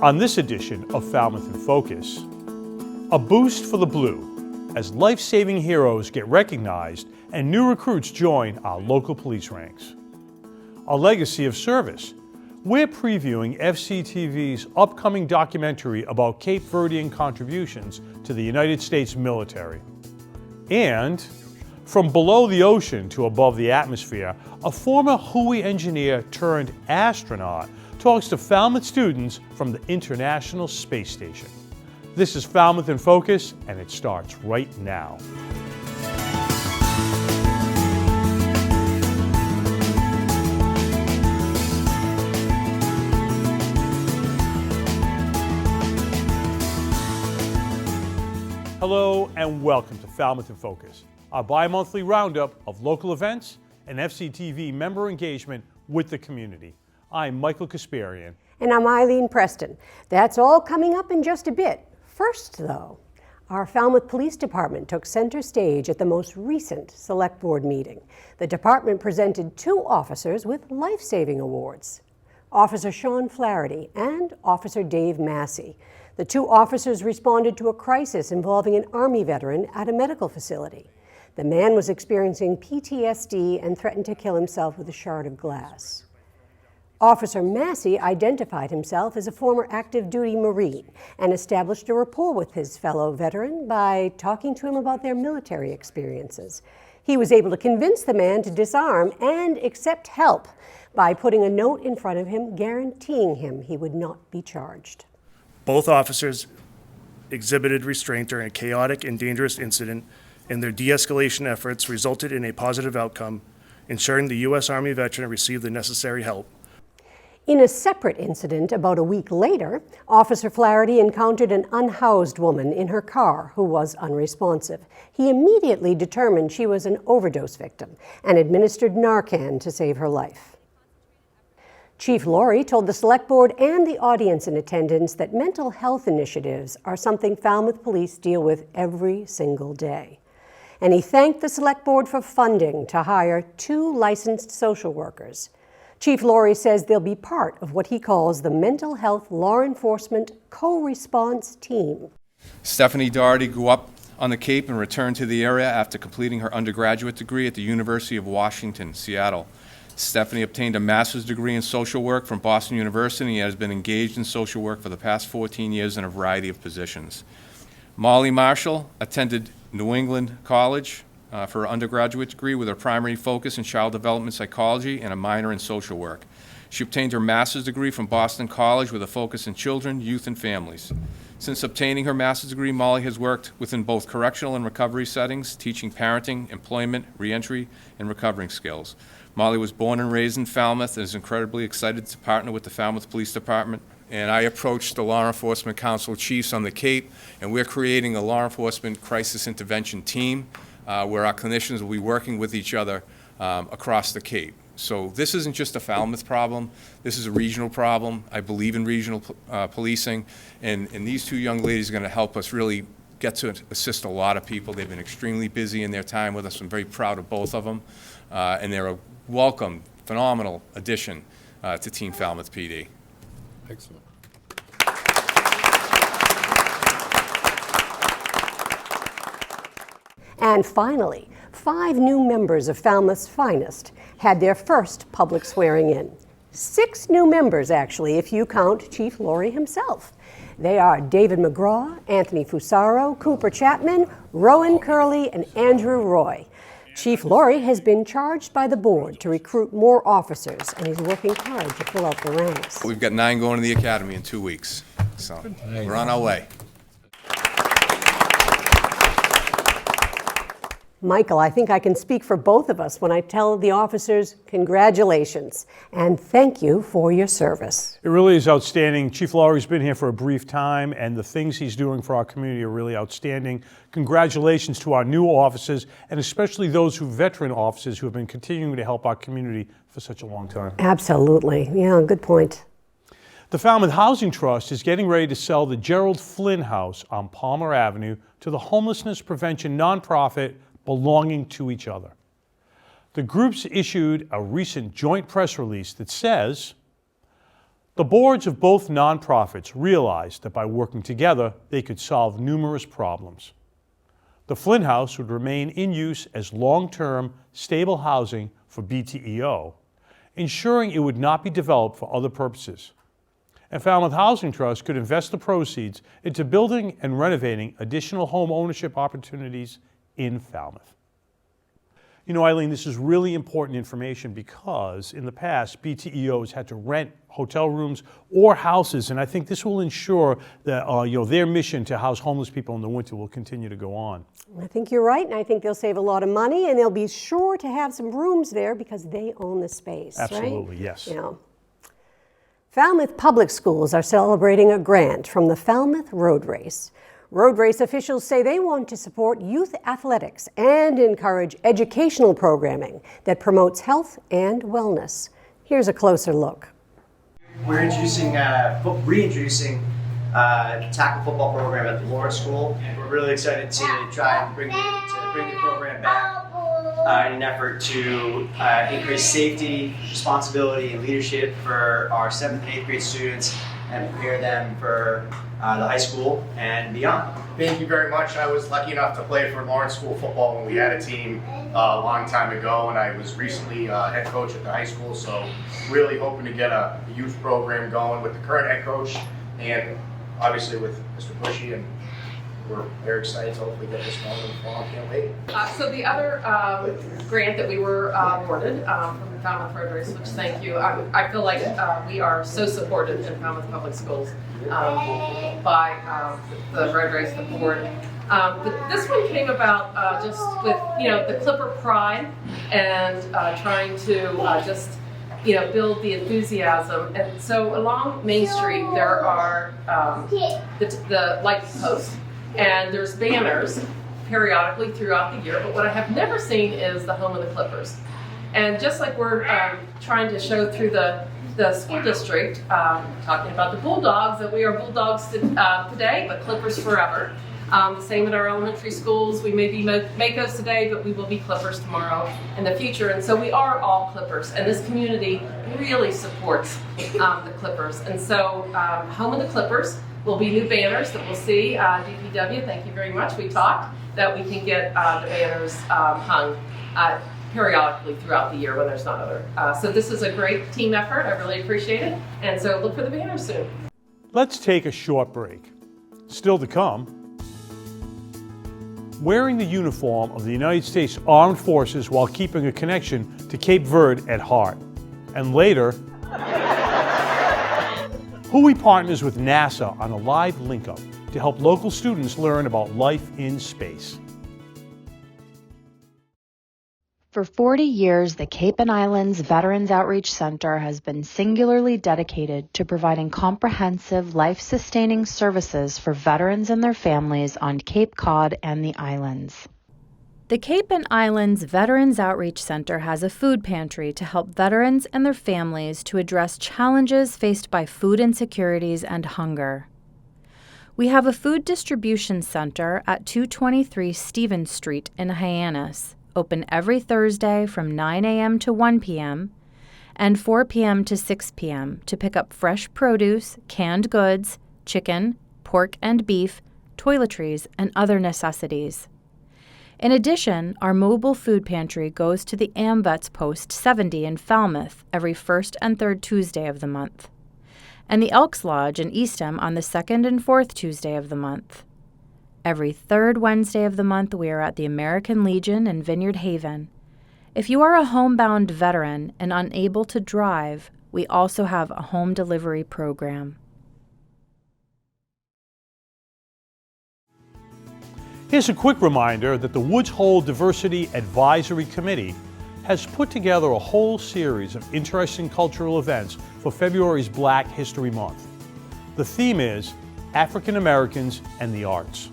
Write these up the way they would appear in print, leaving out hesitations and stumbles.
On this edition of Falmouth in Focus, a boost for the Blue as life-saving heroes get recognized and new recruits join our local police ranks. A legacy of service. We're previewing FCTV's upcoming documentary about Cape Verdean contributions to the United States military. And from below the ocean to above the atmosphere, a former WHOI engineer-turned-astronaut talks to Falmouth students from the International Space Station. This is Falmouth in Focus, and it starts right now. Hello and welcome to Falmouth in Focus, our bi-monthly roundup of local events and FCTV member engagement with the community. I'm Michael Kasparian. And I'm Eileen Preston. That's all coming up in just a bit. First, though, our Falmouth Police Department took center stage at the most recent Select Board meeting. The department presented two officers with life-saving awards, Officer Sean Flaherty and Officer Dave Massey. The two officers responded to a crisis involving an Army veteran at a medical facility. The man was experiencing PTSD and threatened to kill himself with a shard of glass. Officer Massey identified himself as a former active duty Marine and established a rapport with his fellow veteran by talking to him about their military experiences. He was able to convince the man to disarm and accept help by putting a note in front of him guaranteeing him he would not be charged. Both officers exhibited restraint during a chaotic and dangerous incident, and their de-escalation efforts resulted in a positive outcome, ensuring the U.S. Army veteran received the necessary help. In a separate incident about a week later, Officer Flaherty encountered an unhoused woman in her car who was unresponsive. He immediately determined she was an overdose victim and administered Narcan to save her life. Chief Laurie told the Select Board and the audience in attendance that mental health initiatives are something Falmouth Police deal with every single day. And he thanked the Select Board for funding to hire 2 licensed social workers. Chief Laurie says they'll be part of what he calls the Mental Health Law Enforcement Co-Response Team. Stephanie Doherty grew up on the Cape and returned to the area after completing her undergraduate degree at the University of Washington, Seattle. Stephanie obtained a master's degree in social work from Boston University and has been engaged in social work for the past 14 years in a variety of positions. Molly Marshall attended New England College for her undergraduate degree with her primary focus in child development psychology and a minor in social work. She obtained her master's degree from Boston College with a focus in children, youth, and families. Since obtaining her master's degree, Molly has worked within both correctional and recovery settings, teaching parenting, employment, reentry, and recovering skills. Molly was born and raised in Falmouth and is incredibly excited to partner with the Falmouth Police Department. And I approached the Law Enforcement Council chiefs on the Cape, and we're creating a law enforcement crisis intervention team where our clinicians will be working with each other across the Cape. So this isn't just a Falmouth problem, this is a regional problem. I believe in regional policing, and these 2 young ladies are going to help us really get to assist a lot of people. They've been extremely busy in their time with us. I'm very proud of both of them, and they're a welcome, phenomenal addition to Team Falmouth PD. Excellent. And finally, 5 new members of Falmouth's finest had their first public swearing in. 6 new members, actually, if you count Chief Laurie himself. They are David McGraw, Anthony Fusaro, Cooper Chapman, Rowan Curley, and Andrew Roy. Chief Laurie has been charged by the board to recruit more officers, and he's working hard to fill out the ranks. We've got 9 going to the academy in 2 weeks, so we're on our way. Michael, I think I can speak for both of us when I tell the officers congratulations and thank you for your service. It really is outstanding. Chief Laurie's been here for a brief time, and the things he's doing for our community are really outstanding. Congratulations to our new officers, and especially those veteran officers who have been continuing to help our community for such a long time. Absolutely. Yeah, good point. The Falmouth Housing Trust is getting ready to sell the Gerald Flynn House on Palmer Avenue to the homelessness prevention nonprofit Belonging to Each Other. The groups issued a recent joint press release that says, The boards of both nonprofits realized that by working together, they could solve numerous problems. The Flynn House would remain in use as long-term, stable housing for BTEO, ensuring it would not be developed for other purposes. And Falmouth Housing Trust could invest the proceeds into building and renovating additional home ownership opportunities in Falmouth. You know, Eileen, this is really important information because in the past, BTEOs had to rent hotel rooms or houses, and I think this will ensure that their mission to house homeless people in the winter will continue to go on. I think you're right, and I think they'll save a lot of money, and they'll be sure to have some rooms there because they own the space, Absolutely, right? yes. Yeah. Falmouth Public Schools are celebrating a grant from the Falmouth Road Race. Road Race officials say they want to support youth athletics and encourage educational programming that promotes health and wellness. Here's a closer look. We're reintroducing the tackle football program at the Lawrence School, and we're really excited to try and bring the program back in an effort to increase safety, responsibility, and leadership for our 7th and 8th grade students and prepare them for the high school and beyond. Thank you very much. I was lucky enough to play for Lawrence School football when we had a team a long time ago, and I was recently head coach at the high school, so really hoping to get a youth program going with the current head coach and obviously with Mr. Bushy, and we're very excited to hopefully get this going in the fall. Can't wait. So the other grant that we were awarded from the Falmouth Road Race, which thank you, I feel like we are so supported in Falmouth Public Schools by the Road Race, the board. But this one came about just with the Clipper pride and trying to build the enthusiasm. And so along Main Street there are the light posts, and there's banners periodically throughout the year, but what I have never seen is the home of the Clippers. And just like we're trying to show through the school district, talking about the Bulldogs, that we are Bulldogs today, but Clippers forever. The same at our elementary schools. We may be Makos today, but we will be Clippers tomorrow in the future. And so we are all Clippers, and this community really supports the Clippers. And so home of the Clippers will be new banners that we'll see. DPW, thank you very much. We talked that we can get the banners hung periodically throughout the year when there's not other. So this is a great team effort. I really appreciate it. And so look for the banners soon. Let's take a short break. Still to come, wearing the uniform of the United States Armed Forces while keeping a connection to Cape Verde at heart. And later, WHOI partners with NASA on a live link-up to help local students learn about life in space. For 40 years, the Cape and Islands Veterans Outreach Center has been singularly dedicated to providing comprehensive, life-sustaining services for veterans and their families on Cape Cod and the islands. The Cape and Islands Veterans Outreach Center has a food pantry to help veterans and their families to address challenges faced by food insecurities and hunger. We have a food distribution center at 223 Stevens Street in Hyannis, open every Thursday from 9 a.m. to 1 p.m. and 4 p.m. to 6 p.m. to pick up fresh produce, canned goods, chicken, pork and beef, toiletries, and other necessities. In addition, our mobile food pantry goes to the AMVETS Post 70 in Falmouth every first and third Tuesday of the month, and the Elks Lodge in Eastham on the second and fourth Tuesday of the month. Every third Wednesday of the month, we are at the American Legion in Vineyard Haven. If you are a homebound veteran and unable to drive, we also have a home delivery program. Here's a quick reminder that the Woods Hole Diversity Advisory Committee has put together a whole series of interesting cultural events for February's Black History Month. The theme is African Americans and the Arts.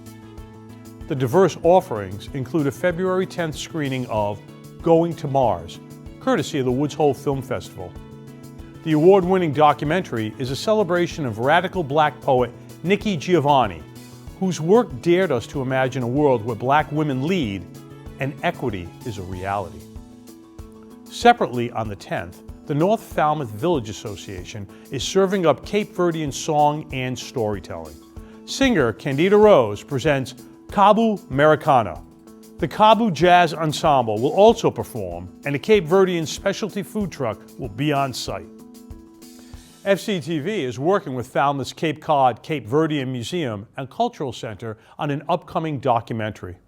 The diverse offerings include a February 10th screening of Going to Mars, courtesy of the Woods Hole Film Festival. The award-winning documentary is a celebration of radical black poet Nikki Giovanni, whose work dared us to imagine a world where black women lead and equity is a reality. Separately on the 10th, the North Falmouth Village Association is serving up Cape Verdean song and storytelling. Singer Candida Rose presents Cabo Americana. The Cabo Jazz Ensemble will also perform, and a Cape Verdean specialty food truck will be on site. FCTV is working with Falmouth's Cape Cod Cape Verdean Museum and Cultural Center on an upcoming documentary.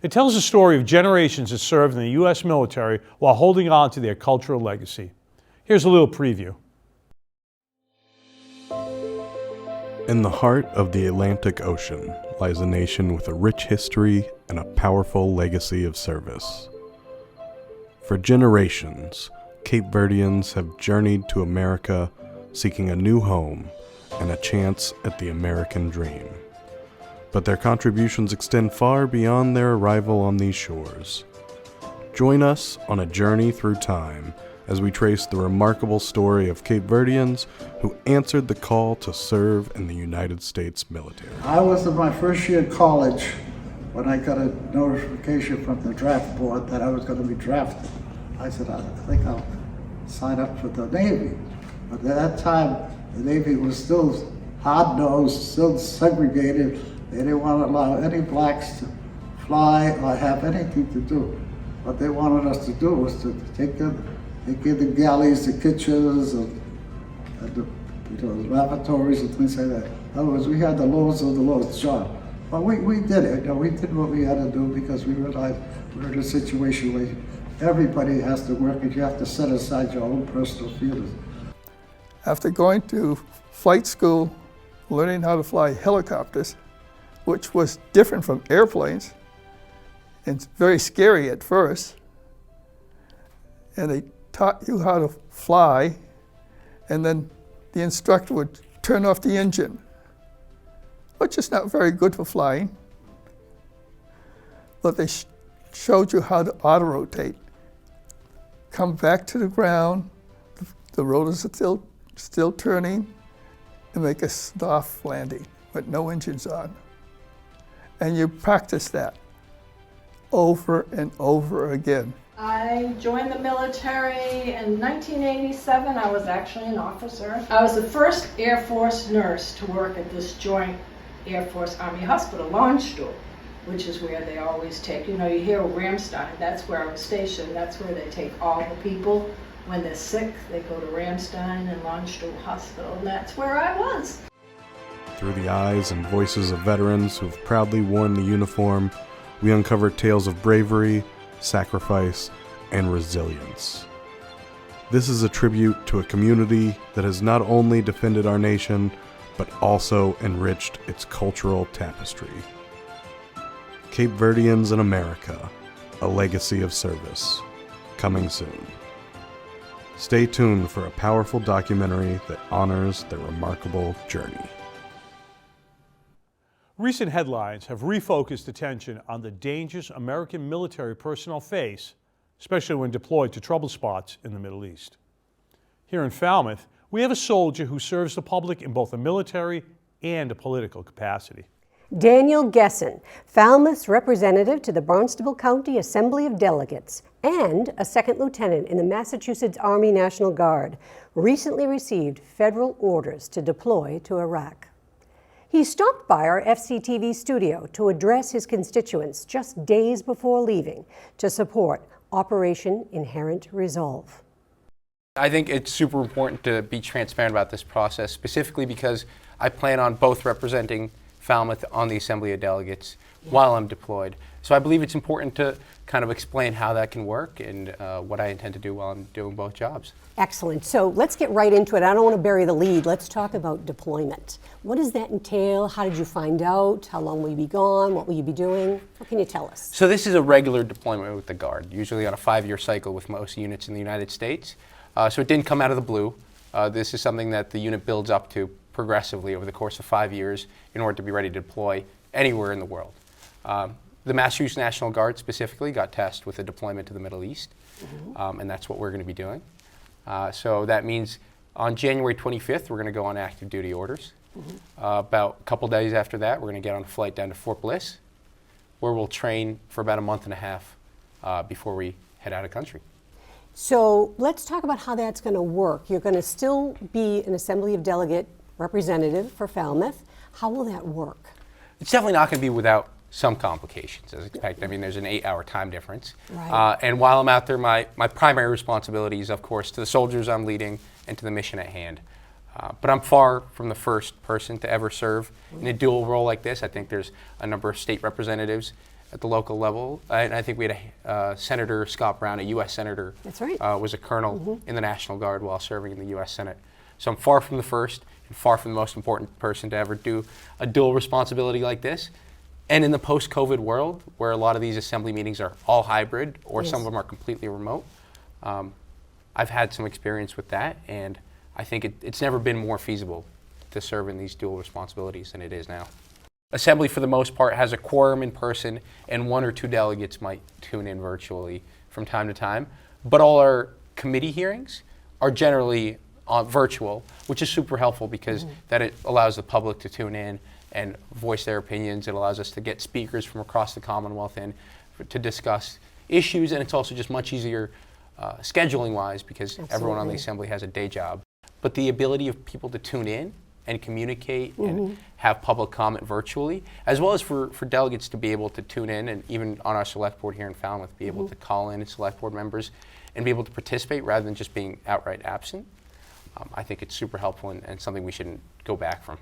It tells the story of generations that served in the U.S. military while holding on to their cultural legacy. Here's a little preview. In the heart of the Atlantic Ocean lies a nation with a rich history and a powerful legacy of service. For generations, Cape Verdeans have journeyed to America seeking a new home and a chance at the American dream. But their contributions extend far beyond their arrival on these shores. Join us on a journey through time as we trace the remarkable story of Cape Verdeans who answered the call to serve in the United States military. I was in my first year of college when I got a notification from the draft board that I was going to be drafted. I said, I think I'll sign up for the Navy. But at that time, the Navy was still hard-nosed, still segregated. They didn't want to allow any blacks to fly or have anything to do. What they wanted us to do was to take in the galleys, the kitchens, and the lavatories and things like that. In other words, we had the lowest of the lowest job. But we did it. We did what we had to do because we realized we were in a situation where everybody has to work and you have to set aside your own personal feelings. After going to flight school, learning how to fly helicopters, which was different from airplanes, and very scary at first, and they taught you how to fly, and then the instructor would turn off the engine, which is not very good for flying, but they showed you how to auto-rotate. Come back to the ground, the rotors are still turning, and make a soft landing with no engines on. And you practice that over and over again. I joined the military in 1987. I was actually an officer. I was the first Air Force nurse to work at this joint Air Force Army hospital, Landstuhl, which is where they always take, you hear Ramstein, that's where I was stationed. That's where they take all the people. When they're sick, they go to Ramstein and Landstuhl Hospital, and that's where I was. Through the eyes and voices of veterans who have proudly worn the uniform, we uncover tales of bravery, sacrifice, and resilience. This is a tribute to a community that has not only defended our nation, but also enriched its cultural tapestry. Cape Verdeans in America, a legacy of service. Coming soon. Stay tuned for a powerful documentary that honors their remarkable journey. Recent headlines have refocused attention on the dangers American military personnel face, especially when deployed to trouble spots in the Middle East. Here in Falmouth, we have a soldier who serves the public in both a military and a political capacity. Daniel Gesson, Falmouth's representative to the Barnstable County Assembly of Delegates and a second lieutenant in the Massachusetts Army National Guard, recently received federal orders to deploy to Iraq. He stopped by our FCTV studio to address his constituents just days before leaving to support Operation Inherent Resolve. I think it's super important to be transparent about this process, specifically because I plan on both representing Falmouth on the Assembly of Delegates while I'm deployed. So I believe it's important to kind of explain how that can work and what I intend to do while I'm doing both jobs. Excellent. So let's get right into it. I don't want to bury the lead. Let's talk about deployment. What does that entail? How did you find out? How long will you be gone? What will you be doing? What can you tell us? So this is a regular deployment with the Guard, usually on a 5-year cycle with most units in the United States. So it didn't come out of the blue. This is something that the unit builds up to progressively over the course of 5 years in order to be ready to deploy anywhere in the world. The Massachusetts National Guard specifically got tasked with a deployment to the Middle East, and that's what we're going to be doing. So that means on January 25th, we're going to go on active duty orders. About a couple days after that, we're going to get on a flight down to Fort Bliss, where we'll train for about a month and a half before we head out of country. So let's talk about how that's going to work. You're going to still be an Assembly of Delegate representative for Falmouth. How will that work? It's definitely not going to be without some complications, as expected. I mean, there's an 8-hour time difference. Right. And while I'm out there, my primary responsibility is, of course, to the soldiers I'm leading and to the mission at hand. But I'm far from the first person to ever serve in a dual role like this. I think there's a number of state representatives at the local level. And I think we had Senator Scott Brown, a U.S. Senator, That's right. Was a colonel in the National Guard while serving in the U.S. Senate. So I'm far from the first and far from the most important person to ever do a dual responsibility like this. And in the post-COVID world, where a lot of these assembly meetings are all hybrid or some of them are completely remote, I've had some experience with that, and I think it's never been more feasible to serve in these dual responsibilities than it is now. Assembly, for the most part, has a quorum in person, and 1 or 2 delegates might tune in virtually from time to time. But all our committee hearings are generally virtual, which is super helpful because that it allows the public to tune in and voice their opinions. It allows us to get speakers from across the Commonwealth in to discuss issues, and it's also just much easier scheduling-wise because everyone on the Assembly has a day job. But the ability of people to tune in and communicate and have public comment virtually, as well as for delegates to be able to tune in and even on our select board here in Falmouth, be able to call in as select board members and be able to participate rather than just being outright absent. I think it's super helpful and something we shouldn't go back from.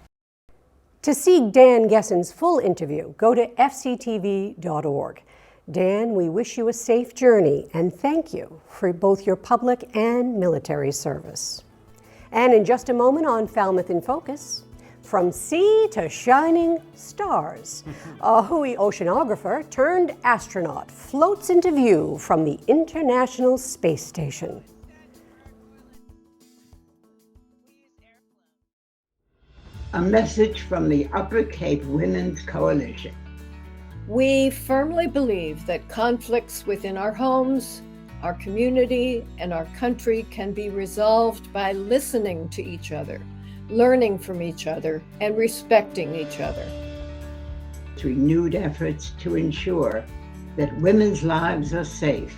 To see Dan Gessen's full interview, go to fctv.org. Dan, we wish you a safe journey and thank you for both your public and military service. And in just a moment on Falmouth in Focus, from sea to shining stars, a WHOI oceanographer turned astronaut floats into view from the International Space Station. A message from the Upper Cape Women's Coalition. We firmly believe that conflicts within our homes, our community, and our country can be resolved by listening to each other, learning from each other, and respecting each other. Renewed efforts to ensure that women's lives are safe,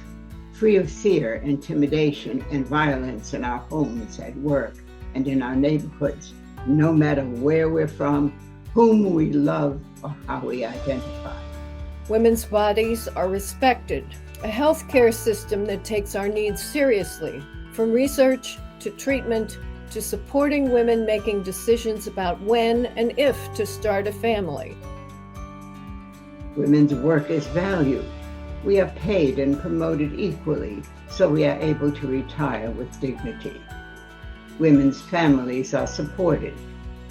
free of fear, intimidation, and violence in our homes, at work, and in our neighborhoods, no matter where we're from, whom we love, or how we identify. Women's bodies are respected. A healthcare system that takes our needs seriously, from research to treatment to supporting women making decisions about when and if to start a family. Women's work is valued. We are paid and promoted equally, so we are able to retire with dignity. Women's families are supported.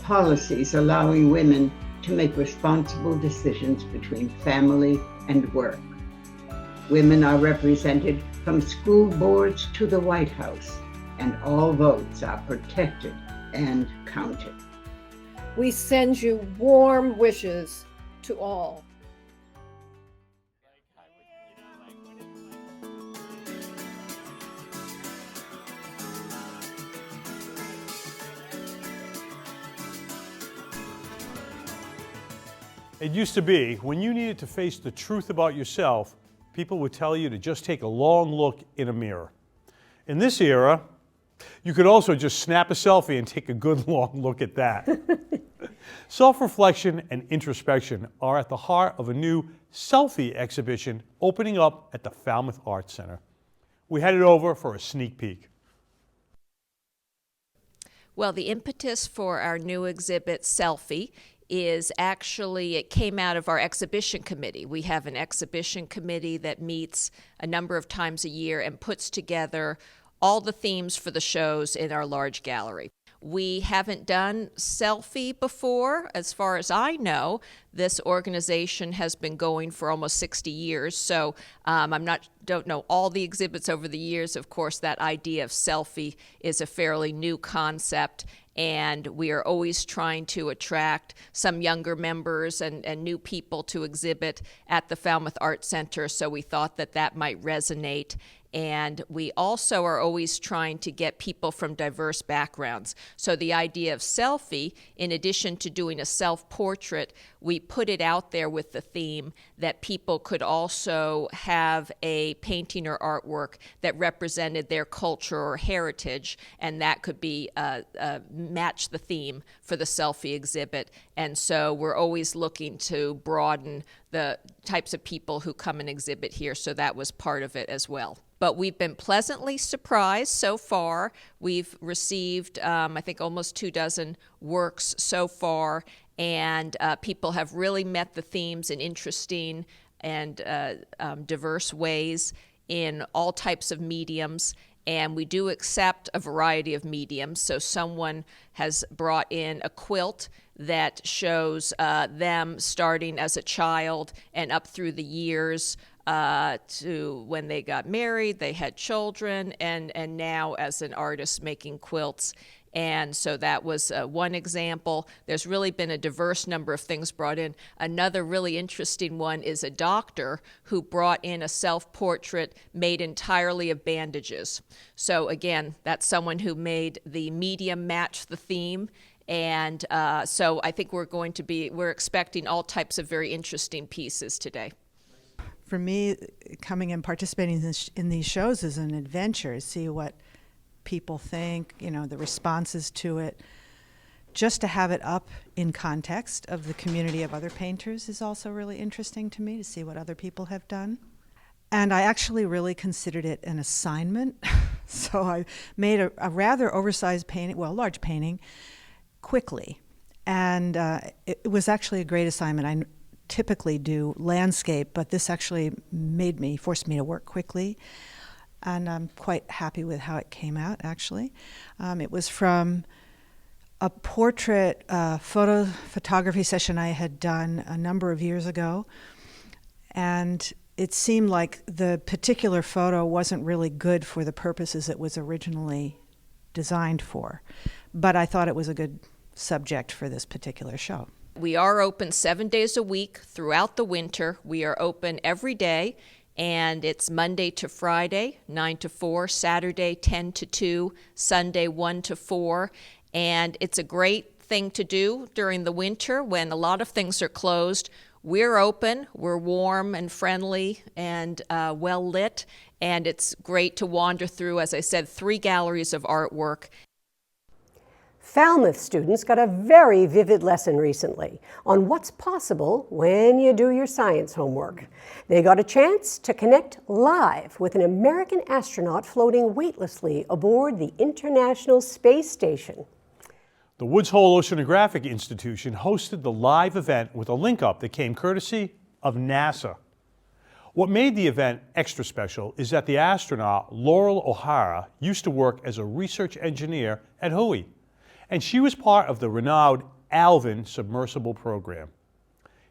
Policies allowing women to make responsible decisions between family and work. Women are represented from school boards to the White House, and all votes are protected and counted. We send you warm wishes to all. It used to be, when you needed to face the truth about yourself, people would tell you to just take a long look in a mirror. In this era, you could also just snap a selfie and take a good long look at that. Self-reflection and introspection are at the heart of a new selfie exhibition opening up at the Falmouth Arts Center. We headed over for a sneak peek. Well, the impetus for our new exhibit, Selfie, is actually, it came out of our exhibition committee. We have an exhibition committee that meets a number of times a year and puts together all the themes for the shows in our large gallery. We haven't done Selfie before. As far as I know, this organization has been going for almost 60 years, so don't know all the exhibits over the years. Of course, that idea of Selfie is a fairly new concept, and we are always trying to attract some younger members and new people to exhibit at the Falmouth Arts Center, so we thought that that might resonate. And we also are always trying to get people from diverse backgrounds. So the idea of selfie, in addition to doing a self-portrait, we put it out there with the theme that people could also have a painting or artwork that represented their culture or heritage, and that could be match the theme for the selfie exhibit. And so we're always looking to broaden the types of people who come and exhibit here, so that was part of it as well. But we've been pleasantly surprised so far. We've received, I think, almost 24 works so far, and people have really met the themes in interesting and diverse ways in all types of mediums. And we do accept a variety of mediums. So someone has brought in a quilt that shows them starting as a child and up through the years to when they got married, they had children, and now as an artist making quilts. And so that was one example. There's really been a diverse number of things brought in. Another really interesting one is a doctor who brought in a self-portrait made entirely of bandages. So again, that's someone who made the medium match the theme. And so I think we're expecting all types of very interesting pieces today. For me, coming and participating in these shows is an adventure. See what people think, the responses to it. Just to have it up in context of the community of other painters is also really interesting to me, to see what other people have done. And I actually really considered it an assignment. So I made a rather oversized painting, large painting, quickly. And it was actually a great assignment. I typically do landscape, but this actually forced me to work quickly. And I'm quite happy with how it came out, actually. It was from a portrait photography session I had done a number of years ago. And it seemed like the particular photo wasn't really good for the purposes it was originally designed for. But I thought it was a good subject for this particular show. We are open 7 days a week throughout the winter. We are open every day. And it's Monday to Friday, 9 to 4, Saturday, 10 to 2, Sunday, 1 to 4. And it's a great thing to do during the winter when a lot of things are closed. We're open, we're warm and friendly and well lit, and it's great to wander through, as I said, 3 galleries of artwork. Falmouth students got a very vivid lesson recently on what's possible when you do your science homework. They got a chance to connect live with an American astronaut floating weightlessly aboard the International Space Station. The Woods Hole Oceanographic Institution hosted the live event with a link-up that came courtesy of NASA. What made the event extra special is that the astronaut Laurel O'Hara used to work as a research engineer at WHOI, and she was part of the renowned Alvin submersible program.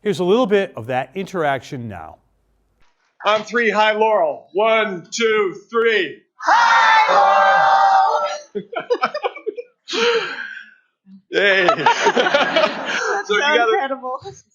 Here's a little bit of that interaction now. On 3, hi Laurel. 1, 2, 3. Hi Laurel! Hey. So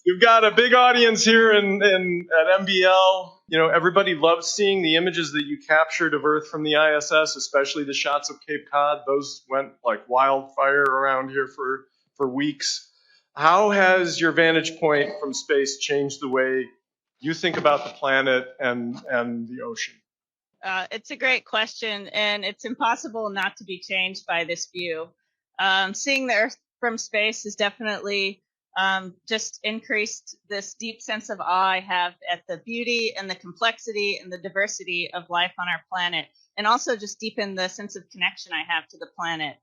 you've got a big audience here at MBL. Everybody loves seeing the images that you captured of Earth from the ISS, especially the shots of Cape Cod. Those went like wildfire around here for weeks. How has your vantage point from space changed the way you think about the planet and the ocean? It's a great question, and it's impossible not to be changed by this view. Seeing the Earth from space has definitely just increased this deep sense of awe I have at the beauty and the complexity and the diversity of life on our planet, and also just deepened the sense of connection I have to the planet.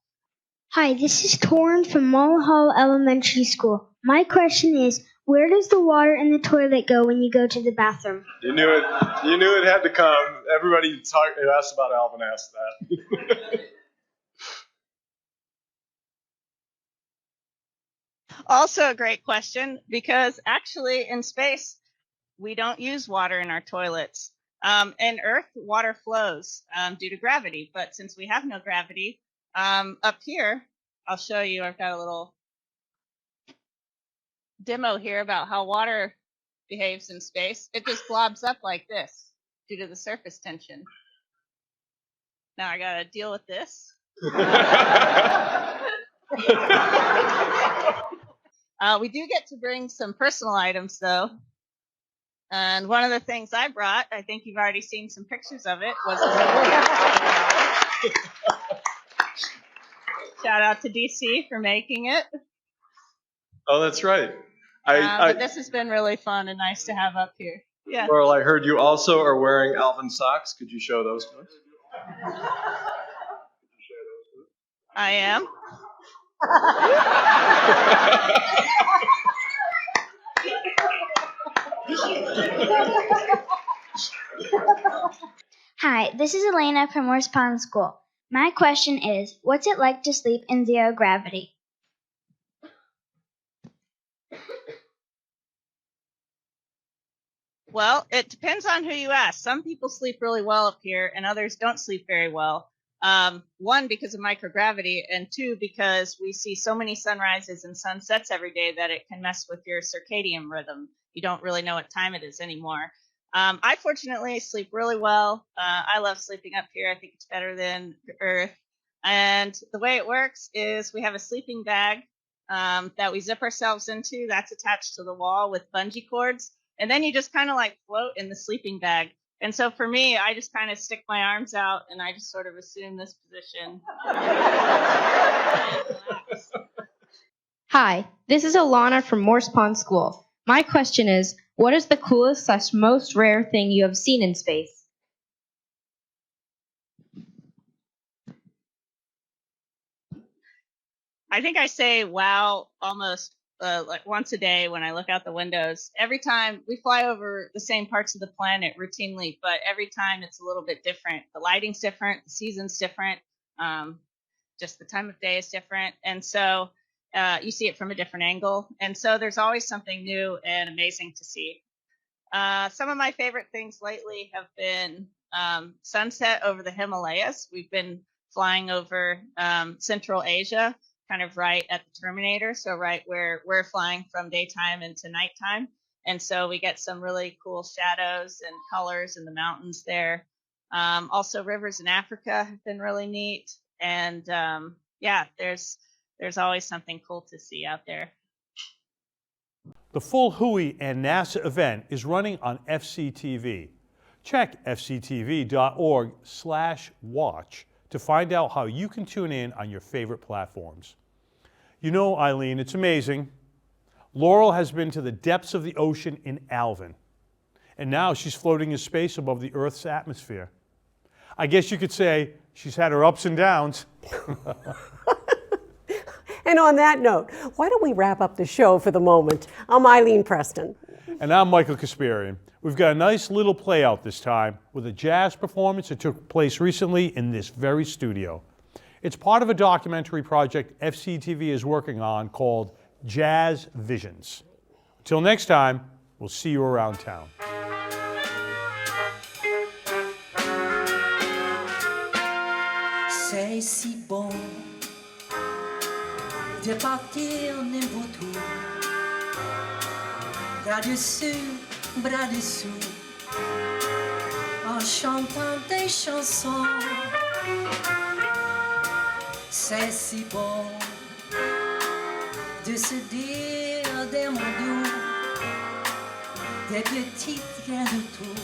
Hi, this is Torrin from Mulhall Elementary School. My question is, where does the water in the toilet go when you go to the bathroom? You knew it. You knew it had to come. Everybody asked about Alvin asked that. Also a great question, because actually in space, we don't use water in our toilets. In Earth, water flows due to gravity, but since we have no gravity, up here, I'll show you, I've got a little demo here about how water behaves in space. It just globs up like this due to the surface tension. Now I gotta deal with this. We do get to bring some personal items though. And one of the things I brought, I think you've already seen some pictures of it, was shout out to DC for making it. Oh, that's right. But this has been really fun and nice to have up here. Yeah. Laurel, I heard you also are wearing Alvin socks. Could you show those to us? I am. Hi, this is Elena from Morse Pond School. My question is, what's it like to sleep in zero gravity? Well, it depends on who you ask. Some people sleep really well up here and others don't sleep very well. One, because of microgravity, and two, because we see so many sunrises and sunsets every day that it can mess with your circadian rhythm. You don't really know what time it is anymore. I fortunately sleep really well. I love sleeping up here. I think it's better than Earth. And the way it works is we have a sleeping bag that we zip ourselves into. That's attached to the wall with bungee cords. And then you just kind of like float in the sleeping bag. And so for me, I just kind of stick my arms out and I just sort of assume this position. Hi, this is Alana from Morse Pond School. My question is, what is the coolest / most rare thing you have seen in space? I think I say wow almost like once a day when I look out the windows. Every time we fly over the same parts of the planet routinely, but every time it's a little bit different. The lighting's different, the season's different, just the time of day is different. And so you see it from a different angle. And so there's always something new and amazing to see. Some of my favorite things lately have been sunset over the Himalayas. We've been flying over Central Asia, kind of right at the terminator, so right where we're flying from daytime into nighttime. And so we get some really cool shadows and colors in the mountains there. Also, rivers in Africa have been really neat. And yeah, there's always something cool to see out there. The full WHOI and NASA event is running on FCTV. Check fctv.org/watch to find out how you can tune in on your favorite platforms. You know, Eileen, it's amazing. Laurel has been to the depths of the ocean in Alvin, and now she's floating in space above the Earth's atmosphere. I guess you could say she's had her ups and downs. And on that note, why don't we wrap up the show for the moment? I'm Eileen Preston. And I'm Michael Kasparian. We've got a nice little play out this time with a jazz performance that took place recently in this very studio. It's part of a documentary project FCTV is working on called Jazz Visions. Till next time, we'll see you around town. C'est si bon de partir n'importe où, bras dessus, bras dessous, en chantant des chansons. C'est si bon de se dire des mots doux, des petites rien du tout,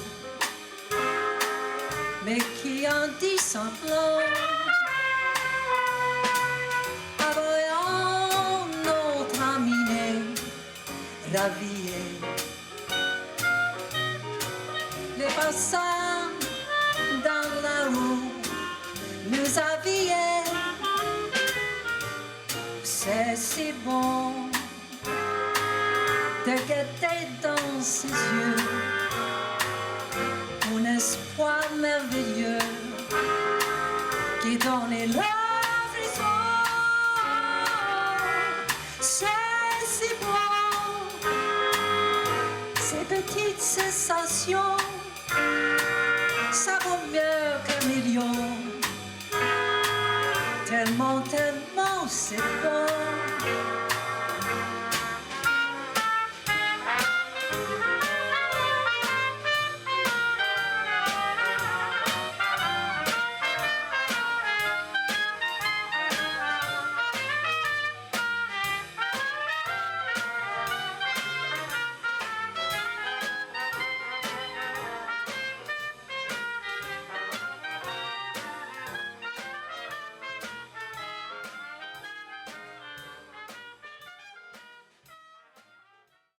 mais qui en disent semblant. Voyons notre aminé ravillé, les passants dans la rue nous habillaient. C'est si bon de guetter dans ses yeux un espoir merveilleux qui donne la frisson. C'est si bon, ces petites sensations, ça vaut mieux qu'un million. Tellement, tellement c'est bon.